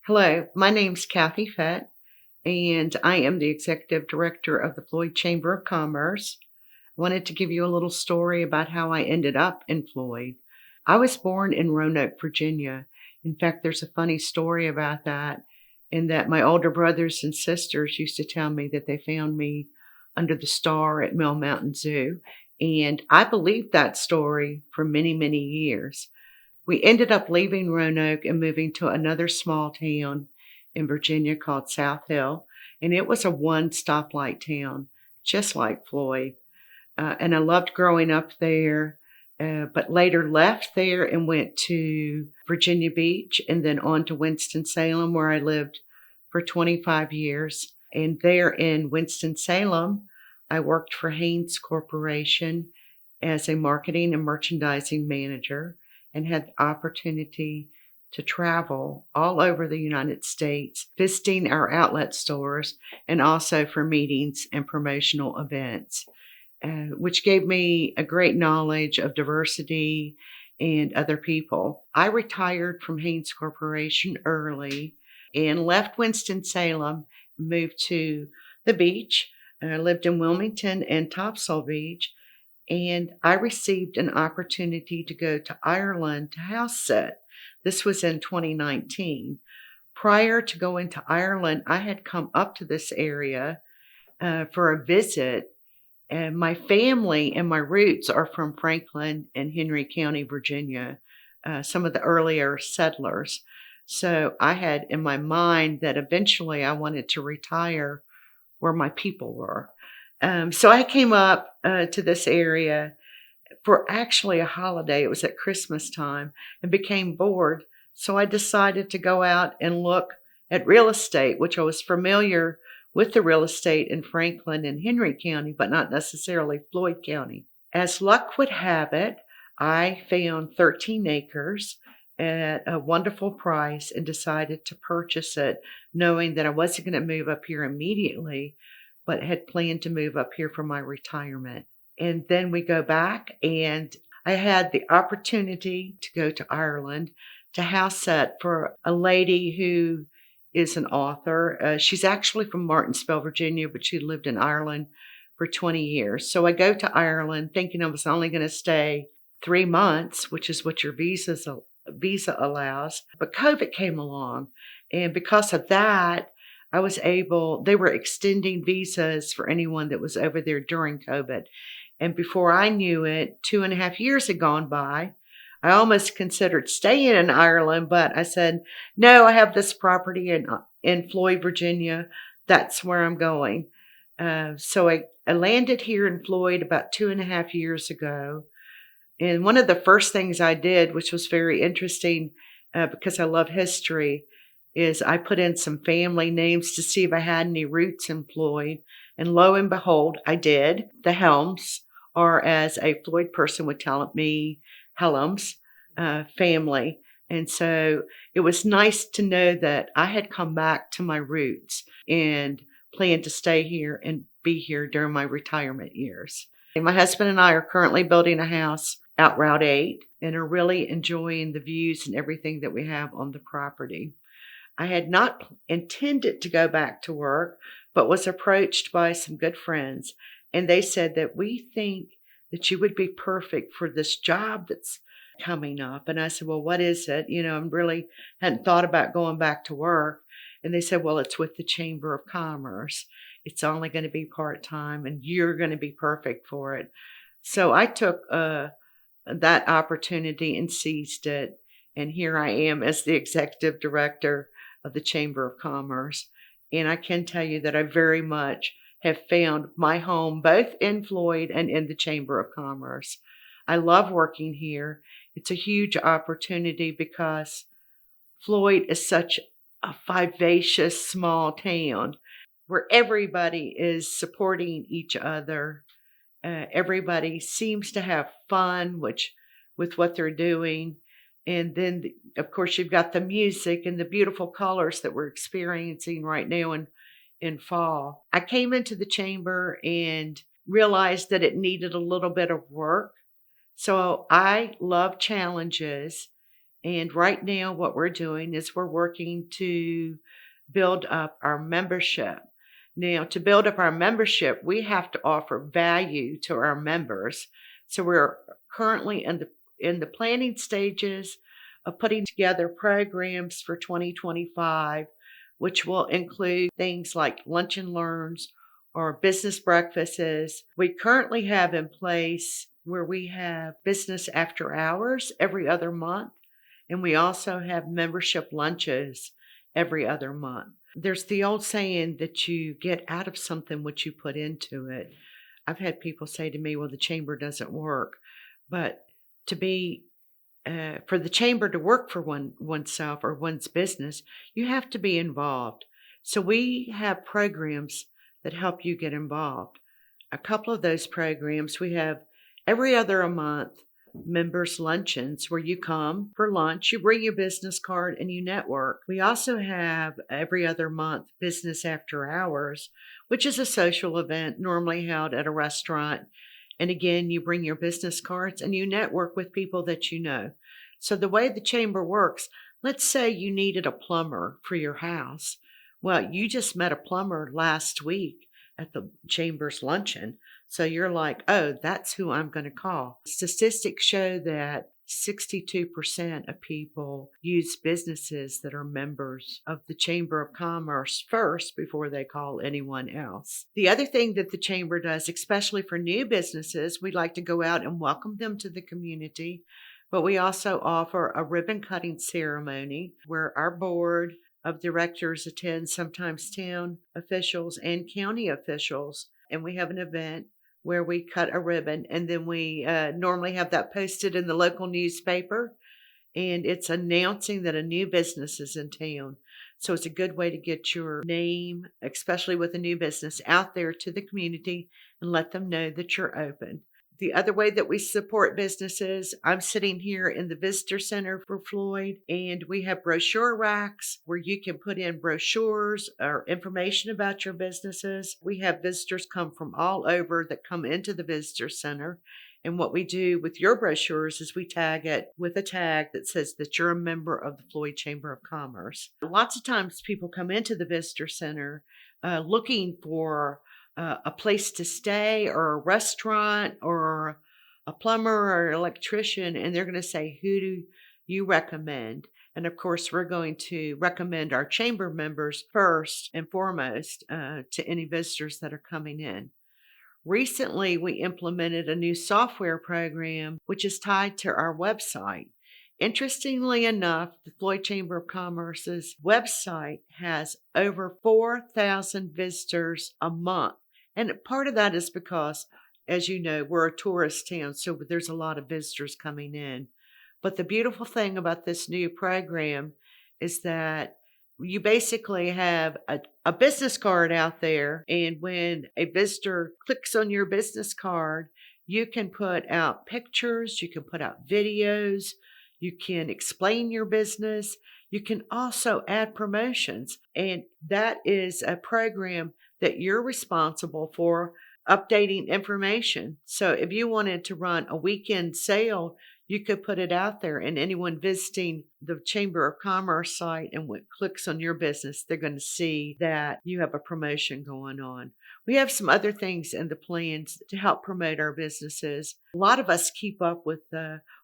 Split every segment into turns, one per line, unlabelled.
Hello, my name's Kathy Fett, and I am the executive director of the Floyd Chamber of Commerce. I wanted to give you a little story about how I ended up in Floyd. I was born in Roanoke, Virginia. In fact, there's a funny story about that, in that my older brothers and sisters used to tell me that they found me under the star at Mill Mountain Zoo. And I believed that story for many, many years. We ended up leaving Roanoke and moving to another small town in Virginia called South Hill, and it was a one stoplight town, just like Floyd. And I loved growing up there, but later left there and went to Virginia Beach and then on to Winston-Salem, where I lived for 25 years. And there in Winston-Salem, I worked for Haynes Corporation as a marketing and merchandising manager and had the opportunity to travel all over the United States, visiting our outlet stores and also for meetings and promotional events, which gave me a great knowledge of diversity and other people. I retired from Haynes Corporation early and left Winston-Salem, moved to the beach. I lived in Wilmington and Topsail Beach, and I received an opportunity to go to Ireland to house sit. This was in 2019. Prior to going to Ireland, I had come up to this area for a visit, and my family and my roots are from Franklin and Henry County, Virginia, some of the earlier settlers. So I had in my mind that eventually I wanted to retire where my people were. So I came up to this area for actually a holiday. It was at Christmas time and became bored. So I decided to go out and look at real estate, which I was familiar with the real estate in Franklin and Henry County, but not necessarily Floyd County. As luck would have it, I found 13 acres at a wonderful price and decided to purchase it, knowing that I wasn't going to move up here immediately, but had planned to move up here for my retirement. And then we go back, and I had the opportunity to go to Ireland to house sit for a lady who is an author. She's actually from Martinsville, Virginia, but she lived in Ireland for 20 years. So I go to Ireland thinking I was only going to stay 3 months, which is what your visa allows. But COVID came along, and because of that, they were extending visas for anyone that was over there during COVID. And before I knew it, 2.5 years had gone by. I almost considered staying in Ireland, but I said, no, I have this property in Floyd, Virginia. That's where I'm going. So I landed here in Floyd about 2.5 years ago. And one of the first things I did, which was very interesting because I love history, is I put in some family names to see if I had any roots in Floyd. And lo and behold, I did. The Helms, or as a Floyd person would tell me, Helms family. And so it was nice to know that I had come back to my roots and planned to stay here and be here during my retirement years. And my husband and I are currently building a house out Route 8 and are really enjoying the views and everything that we have on the property. I had not intended to go back to work, but was approached by some good friends, and they said that we think that you would be perfect for this job that's coming up. And I said, well, what is it? I really hadn't thought about going back to work. And they said, well, it's with the Chamber of Commerce. It's only going to be part-time, and you're going to be perfect for it. So I took that opportunity and seized it. And here I am as the executive director of the Chamber of Commerce. And I can tell you that I very much have found my home both in Floyd and in the Chamber of Commerce. I love working here. It's a huge opportunity because Floyd is such a vivacious small town where everybody is supporting each other. Everybody seems to have fun with what they're doing. And then, of course, you've got the music and the beautiful colors that we're experiencing right now in fall. I came into the chamber and realized that it needed a little bit of work. So I love challenges. And right now, what we're doing is we're working to build up our membership. Now, to build up our membership, we have to offer value to our members. So we're currently in the planning stages of putting together programs for 2025, which will include things like lunch and learns or business breakfasts. We currently have in place where we have business after hours every other month, and we also have membership lunches every other month. There's the old saying that you get out of something what you put into it. I've had people say to me, well, the chamber doesn't work. But to be for the chamber to work for oneself or one's business, you have to be involved. So we have programs that help you get involved. A couple of those programs we have every other month members luncheons where you come for lunch, you bring your business card and you network. We also have every other month business after hours, which is a social event normally held at a restaurant. And again, you bring your business cards and you network with people that you know. So the way the chamber works, let's say you needed a plumber for your house. Well, you just met a plumber last week at the chamber's luncheon. So you're like, oh, that's who I'm going to call. Statistics show that 62% of people use businesses that are members of the Chamber of Commerce first before they call anyone else. The other thing that the Chamber does, especially for new businesses, we like to go out and welcome them to the community, but we also offer a ribbon cutting ceremony where our board of directors attend, sometimes town officials and county officials, and we have an event where we cut a ribbon, and then we normally have that posted in the local newspaper, and it's announcing that a new business is in town. So it's a good way to get your name, especially with a new business, out there to the community and let them know that you're open. The other way that we support businesses, I'm sitting here in the visitor center for Floyd, and we have brochure racks where you can put in brochures or information about your businesses. We have visitors come from all over that come into the visitor center. And what we do with your brochures is we tag it with a tag that says that you're a member of the Floyd Chamber of Commerce. Lots of times people come into the visitor center looking for a place to stay or a restaurant or a plumber or an electrician, and they're going to say, who do you recommend? And of course, we're going to recommend our chamber members first and foremost to any visitors that are coming in. Recently, we implemented a new software program which is tied to our website. Interestingly enough, the Floyd Chamber of Commerce's website has over 4,000 visitors a month. And part of that is because, as you know, we're a tourist town, so there's a lot of visitors coming in. But the beautiful thing about this new program is that you basically have a business card out there, and when a visitor clicks on your business card, you can put out pictures, you can put out videos, you can explain your business, you can also add promotions, and that is a program that you're responsible for updating information. So if you wanted to run a weekend sale, you could put it out there, and anyone visiting the Chamber of Commerce site and clicks on your business, they're going to see that you have a promotion going on. We have some other things in the plans to help promote our businesses. A lot of us keep up with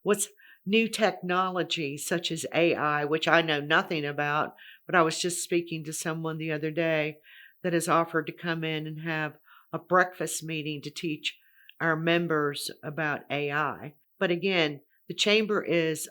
what's new technology, such as AI, which I know nothing about, but I was just speaking to someone the other day that has offered to come in and have a breakfast meeting to teach our members about AI. But again, the chamber is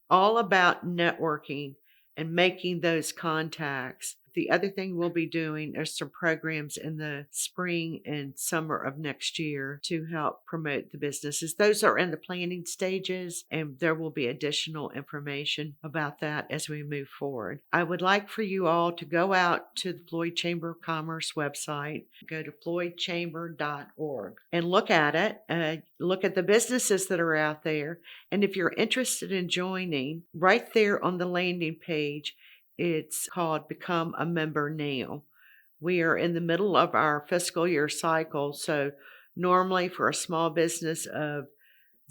all about networking and making those contacts. The other thing we'll be doing are some programs in the spring and summer of next year to help promote the businesses. Those are in the planning stages, and there will be additional information about that as we move forward. I would like for you all to go out to the Floyd Chamber of Commerce website, go to floydchamber.org and look at it, look at the businesses that are out there. And if you're interested in joining, right there on the landing page, it's called Become a Member Now. We are in the middle of our fiscal year cycle, so normally for a small business of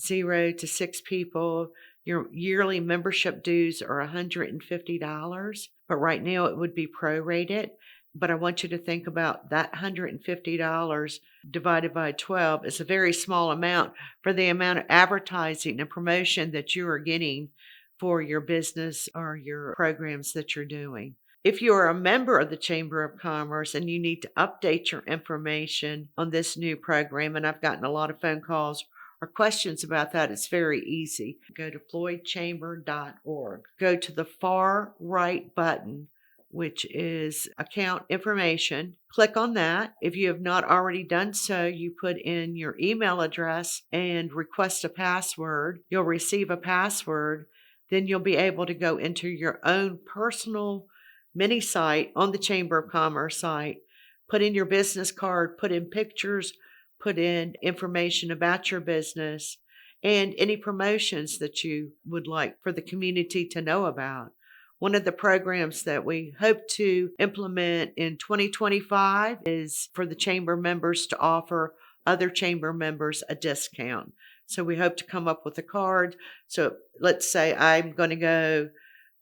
0 to 6 people, Your yearly membership dues are $150, but right now it would be prorated. But I want you to think about that $150 divided by 12 is a very small amount for the amount of advertising and promotion that you are getting for your business or your programs that you're doing. If you are a member of the Chamber of Commerce and you need to update your information on this new program, and I've gotten a lot of phone calls or questions about that, it's very easy. Go to floydchamber.org. Go to the far right button, which is account information. Click on that. If you have not already done so, you put in your email address and request a password. You'll receive a password. Then you'll be able to go into your own personal mini site on the Chamber of Commerce site, put in your business card, put in pictures, put in information about your business, and any promotions that you would like for the community to know about. One of the programs that we hope to implement in 2025 is for the chamber members to offer other chamber members a discount. So we hope to come up with a card. So let's say I'm going to go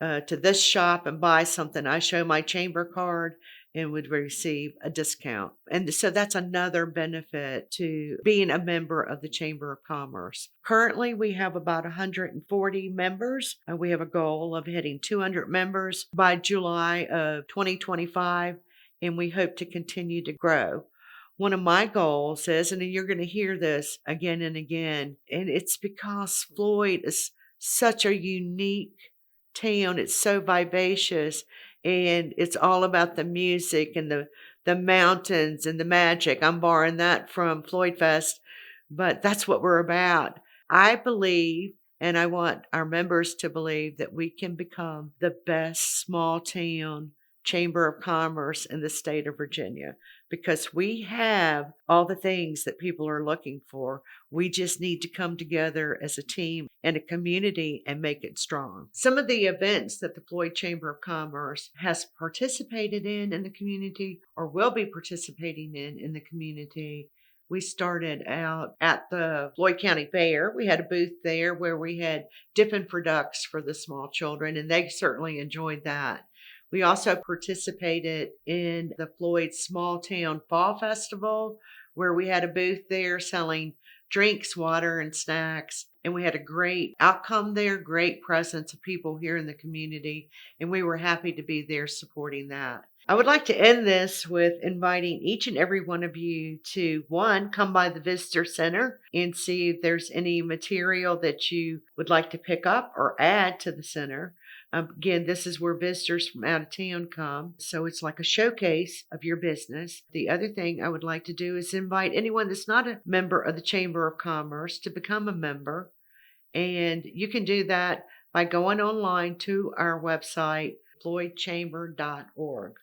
to this shop and buy something. I show my chamber card and would receive a discount. And so that's another benefit to being a member of the Chamber of Commerce. Currently, we have about 140 members, and we have a goal of hitting 200 members by July of 2025, and we hope to continue to grow. One of my goals is, and you're going to hear this again and again, and it's because Floyd is such a unique town. It's so vivacious, and it's all about the music and the mountains and the magic. I'm borrowing that from Floyd Fest, but that's what we're about. I believe, and I want our members to believe, that we can become the best small town Chamber of Commerce in the state of Virginia because we have all the things that people are looking for. We just need to come together as a team and a community and make it strong. Some of the events that the Floyd Chamber of Commerce has participated in the community or will be participating in the community. We started out at the Floyd County Fair. We had a booth there where we had dipping for ducks for the small children, and they certainly enjoyed that. We also participated in the Floyd Small Town Fall Festival, where we had a booth there selling drinks, water, and snacks. And we had a great outcome there, great presence of people here in the community. And we were happy to be there supporting that. I would like to end this with inviting each and every one of you to, one, come by the Visitor Center and see if there's any material that you would like to pick up or add to the center. Again, this is where visitors from out of town come. So it's like a showcase of your business. The other thing I would like to do is invite anyone that's not a member of the Chamber of Commerce to become a member. And you can do that by going online to our website, floydchamber.org.